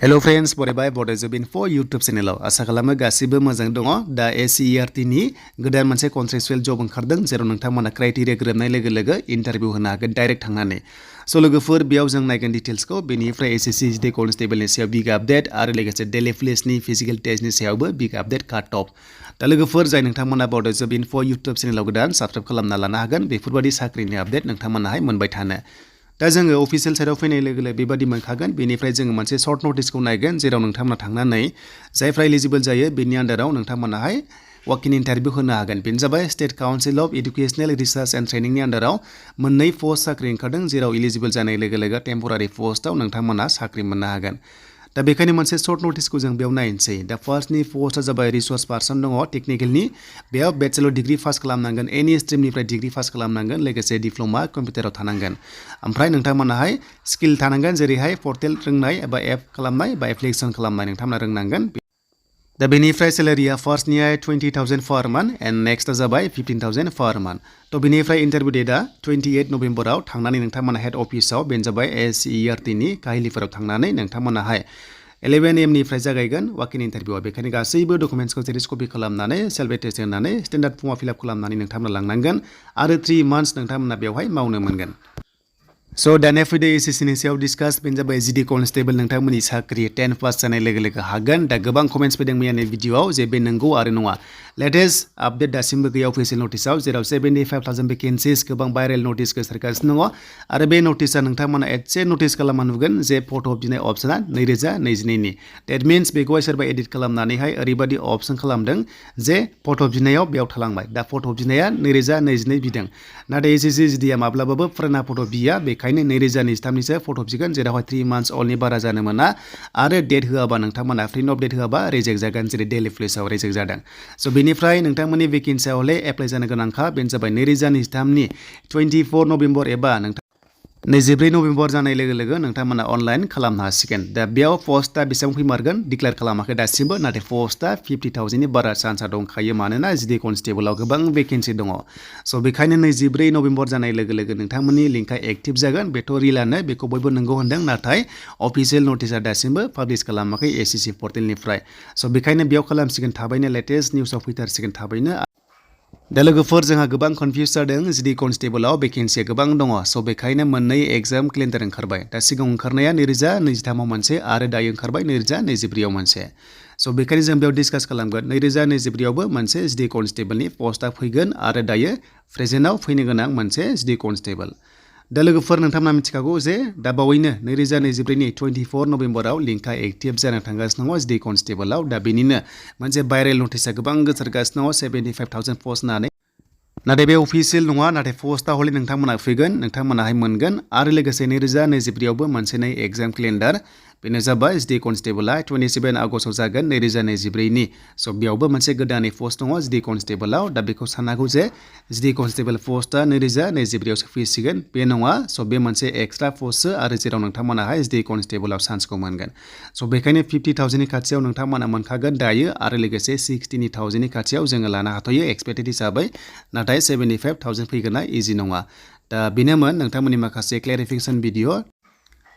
Hello friends, बरायबाय Bodo for YouTube channel आसा खालामो गासिबो मोजां दङ दा SCERT नि गोदान मोनसे कन्ट्रेक्चुएल जब ओंखारदों जेराव नोंथांमोना क्राइटेरिया गोरोबनाय लोगो इन्टारभिउ होनो हागोन डाइरेक्ट थांनानै सो लोगोफोर बेयाव जों नायगोन डिटेल्सखौ बेनिफ्राय SSC जिडि कन्स्टेबलनि सायाव बिग आपडेट आरो लोगोसे डेली पुलिसनि फिजिकल टेस्टनि सायावबो big update cut of the लोगोफोर जाय नोंथांमोना Bodo for YouTube चेनेलाव गोदान साबस्क्राइब खालामना लानो हागोन बेफोरबायदि साख्रिनि आपडेट नोंथांमोनाहाय मोनबाय थानो दा जोङो अफिसियेल साइडआव फैनाय लोगो बेबादि मोनखागोन बेनिफ्राय जोङो मोनसे सर्ट नटिसखौ नायगोन जेराव नोंथांमोना थांनानै जायफ्रा एलिजिबल जायो बेनि आन्डाराव नोंथांमोनाहाय वाक-इन इन्टारभिउ होनो हागोन बेनो जाबाय state council of educational research and ट्रेनिंनि आन्डाराव मोननै पोस्ट साख्रि ओंखारदों जेराव एलिजिबल जानाय लोगो टेम्परारि पोस्टआव नोंथांमोना साख्रि मोननो हागोन दा बेखायनो मोनसे सर्ट नटिसखौ जों बेयाव नायनोसै दा फार्स्टनि पोस्टआ जाबाय रिसोर्स पार्सन दङ टेक्निकेलनि बेयाव बेचलर डिग्री पास खालामनांगोन एनि स्ट्रिमनिफ्राय डिग्री पास खालामनांगोन लोगोसे डिप्ल'मा कम्पिउटाराव थानांगोन ओमफ्राय नोंथांमोनाहाय स्किल थानांगोन जेरैहाय पर्टेल रोंनाय एबा एप खालामनाय बा एप्लिकेसन खालामनाय नोंथांमोना रोंनांगोन दा बेनिफ्राय सेलारिया फार्स्टनिया 20,000 पर मान्थ एन्ड नेक्स्टआ जाबाय 15,000 पर मान्थ थ' बेनिफ्राय इन्टारभिउ डेटआ 28 नभेम्बराव थांनानै नोंथांमोना हेड अफिसाव बेनो जाबाय SCERT नि काहिलिफोराव थांनानै नोंथांमोनाहाय 11 AM निफ्राय जागायगोन वाक-इन इन्टारभिउआ बेखायनो गासैबो डकुमेन्ट्सखौ जेरेक्स कपि खालामनानै सेल्फ एटेस्ट होनानै स्टेन्डार्ड फर्मआव फिलआप खालामनानै नोंथांमोना लांनांगोन आरो 3 मान्थ्स नोंथांमोना बेवहाय मावनो मोनगोन सो दानिया फैदो SSC नि सायाव डिसकास बेनो जाबाय जिडि कन्स्टेबल नोंथांमोननि साख्रि 10 पास जानाय लोगो हागोन दा गोबां कमेन्ट्स फैदों मैयानि भिडिअआव जे बे नंगौ आरो नङा लेटेस्ट आपडेट दासिमबो गैया अफिसियेल नटिसआव जेराव 75,000 भेकेन्सिस गोबां भाइरेल नटिस गोसारगासिनो दङ आरो बे नटिसआ नोंथांमोना एसे नटिस खालामना नुगोन जे फट' बिनाय अप्सना 2022 नि डेट मिन्स बेखौहाय सोरबा एडिट खालामनानैहाय ओरैबायदि अप्सन खालामदों जे फट' बिनायाव बेयाव थालांबाय दा फट' बिनाया 2022 बिदों नाथाय SSC जिडिआ माब्लाबाबो फुराना फट' बिया बेखायनो 2023 निसो फट' बिगोन जेरावहाय 3 मान्थ्स अलनि बारा जानो मोना आरो डेट होआबा नोंथांमोना प्रिन्ट अफ डेट होआबा रिजेक्ट जागोन जेरै डेली पुलिसआव रिजेक्ट जादों स' बेनिफ्राय नोंथांमोननि भेकेन्सिया हले एप्लाइ जानो गोनांखा बेनो जाबाय 2023 नि 24 नभेम्बर एबा 22 नभेम्बर जानाय लोगो नोंथांमोना अनलाइन खालामनो हासिगोन दा बेयाव पस्टआ बेसेबां फैमारगोन डिक्लेयार खालामाखै दासिमबो नाथाय पस्टआ 50,000 नि बारा चान्सआ दंखायो मानोना जिडि कन्स्टेबलाव गोबां भेकेन्सि दङ स' बेखायनो 24 नभेम्बर जानाय लोगो नोंथांमोननि लिंकआ एक्टिभ जागोन बेथ' रिलानो बेखौ बयबो नंगौ होनदों नाथाय अफिसियेल नटिसआ दासिमबो पाब्लिश खालामाखै SSC पर्टेलनिफ्राय स' बेखायनो बेयाव खालामसिगोन थाबैनो लेटेस्ट निउसआव फैथारसिगोन थाबैनो दा लोगोफोर जोंहा गोबां कनफिउज जादों जिडि कन्स्टेबलाव भेकेन्सिया गोबां दङ स' बेखायनो मोननै एग्जाम केलेन्डार ओंखारबाय दा सिगाङाव ओंखारनाया 2023 आव मोनसे आरो दायो ओंखारबाय 2024 आव मोनसे स' बेखायनो जों बेयाव डिसकास खालामगोन 2024 आवबो मोनसे जिडि कन्स्टेबलनि पस्टआ फैगोन आरो दायो प्रेजेन्टआव फैनो गोनां मोनसे जिडि कन्स्टेबल दा लोगोफोर नोंथांमोना मिथिखागौ जे दा बावैनो 2024 नि 24 नभेम्बराव लिंकआ एक्टिभ जानो थांगासिनो दङ जिडि कन्स्टेबलाव दा बेनिनो मोनसे भाइरेल नटिसआ गोबां गोसारगासिनो दङ 75,000 पस्ट होननानै नाथाय बे अफिसियेल नङा नाथाय पस्टआ हले नोंथांमोना फैगोन नोंथांमोनाहाय मोनगोन आरो लोगोसे 2024 आवबो मोनसे नै एग्जाम केलेन्डार बेनो जाबाय जिडि कन्स्टेबलआ 27 आगस्टआव जागोन 2024 नि स' बेयावबो मोनसे गोदानै पस्ट दङ जिडि कन्स्टेबलाव दा बेखौ साननांगौ जे जिडि कन्स्टेबल पस्टआ 2024 आवसो फैसिगोन बे नङा स' बे मोनसे एक्सट्रा पस्टसो आरो जेराव नोंथांमोनाहाय जिडि कन्स्टेबलाव चान्सखौ मोनगोन स' बेखायनो 50,000 नि खाथियाव नोंथांमोना मोनखागोन दायो आरो लोगोसे 60,000 नि खाथियाव जोङो लानो हाथ'यो एक्सपेक्टेड हिसाबै नाथाय 75,000 फैगोना इजि नङा दा बेनोमोन नोंथांमोननि माखासे क्लेरिफिकेसन भिडिअ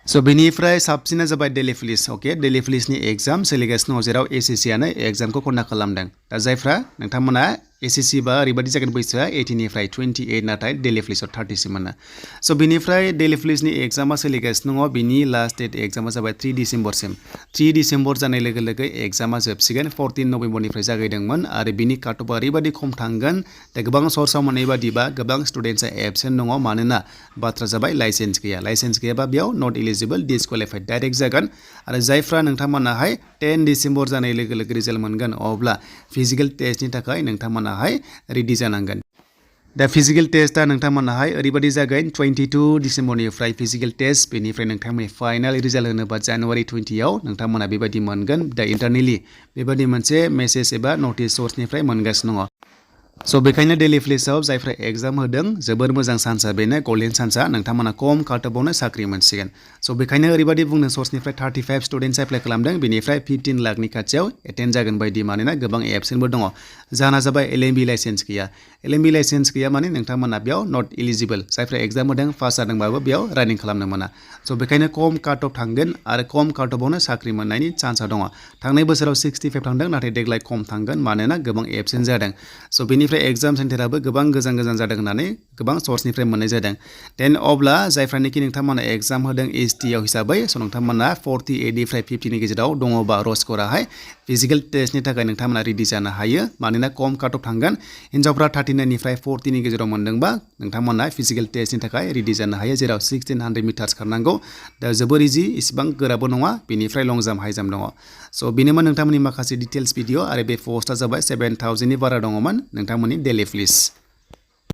स' बेनिफ्राय साबसिना जाबाय डेली पुलिस अके डेली पुलिसनि एग्जाम सोलिगासिनो दङ जेराव SSC आनो एग्जामखौ कन्डाक्ट खालामदों दा जायफ्रा नोंथांमोना SSC बा ओरैबायदि जागोन बैसोआ 18 निफ्राय 28 नाथाय डेली पुलिसआव 30 सिम मोनो स' बेनिफ्राय डेली पुलिसनि एग्जामा सोलिगासिनो दङ बिनि लास्ट डेट एग्जामा जाबाय 3 डिसेम्बरसिम 3 डिसेम्बर जानाय लोगो एग्जामा जोबसिगोन 14 नभेम्बरनिफ्राय जागायदोंमोन आरो बिनि काटअफआ ओरैबायदि खम थांगोन दा गोबां सर्सआव मोननाय बादिबा गोबां स्टुडेन्टसा एबसेन्ट दङ मानोना बाथ्रा जाबाय लाइसेन्स गैयाबा बेयाव नट एलिजिबल डिसक्वालिफाइड डाइरेक्ट जागोन आरो जायफ्रा नोंथांमोनाहाय 10 डिसेम्बर जानाय लोगो रिजाल्ट मोनगोन अब्ला फिजिकल टेस्टनि थाखाय नोंथांमोनाहाय रेडि जानांगोन दा फिजिकल टेस्टआ नोंथांमोनाहाय ओरैबायदि जागोन 22 डिसेम्बरनिफ्राय फिजिकल टेस्ट बेनिफ्राय नोंथांमोननि फाइनाल रिजाल्ट होनोबा जानुवारि 20 आव नोंथांमोना बेबायदि मोनगोन दा इन्टारनेलि बेबायदि मोनसे मेसेज एबा नटिस सर्सनिफ्राय मोनगासिनो दङ स' बेखायनो डेली पुलिसाव जायफ्रा एग्जाम होदों जोबोर मोजां चान्सआ बेनो गल्डेन चान्सआ नोंथांमोना खम काटअफआवनो साख्रि मोनसिगोन स' बेखायनो ओरैबायदि बुंदों सर्सनिफ्राय 35 स्टुडेन्टस एप्लाइ खालामदों बेनिफ्राय 15 लाखनि खाथियाव एटेन्ड जागोन बायदि मानोना गोबां एबसेन्टबो दङ जाहोना जाबाय LMB लाइसेन्स गैया LMB लाइसेन्स गैया माने नोंथांमोना बेयाव नट इलिजिबल जायफ्रा एग्जाम होदों पास जादोंबाबो बेयाव रानिं खालामनो मोना स' बेखायनो खम काटअफ थांगोन आरो खम काटअफआवनो साख्रि मोननायनि चान्सआ दङ थांनाय बोसोराव 65 थांदों नाथाय देग्लाय खम थांगोन मानोना गोबां एबसेन्ट जादों स' बेनिफ्राय एग्जाम सेन्टाराबो गोबां गोजान गोजान जादों होननानै गोबां सर्सनिफ्राय मोननाय जादों देन अब्ला जायफ्रानोखि नोंथांमोना एग्जाम होदों ST आव हिसाबै स' नोंथांमोना 48 निफ्राय 50 नि गेजेराव दङबा र' स्कराहाय फिजिकेल टेस्टनि थाखाय नोंथांमोना रेडि जानो हायो मानोना खम काटअफ थांगोन हिन्जावफ्रा 39 निफ्राय 40 नि गेजेराव मोनदोंबा नोंथांमोना फिजिकेल टेस्टनि थाखाय रेडि जानो हायो जेराव 1600 मिटार्स खारनांगौ दा जोबोर इजि इसिबां गोराबो नङा बेनिफ्राय लं जाम्प हाइ जाम्प दङ स' बेनोमोन नोंथांमोननि माखासे डिटेल्स भिडिअ आरो बे पस्टआ जाबाय 7000 नि बारा दङमोन नोंथांमोननि डेली पुलिस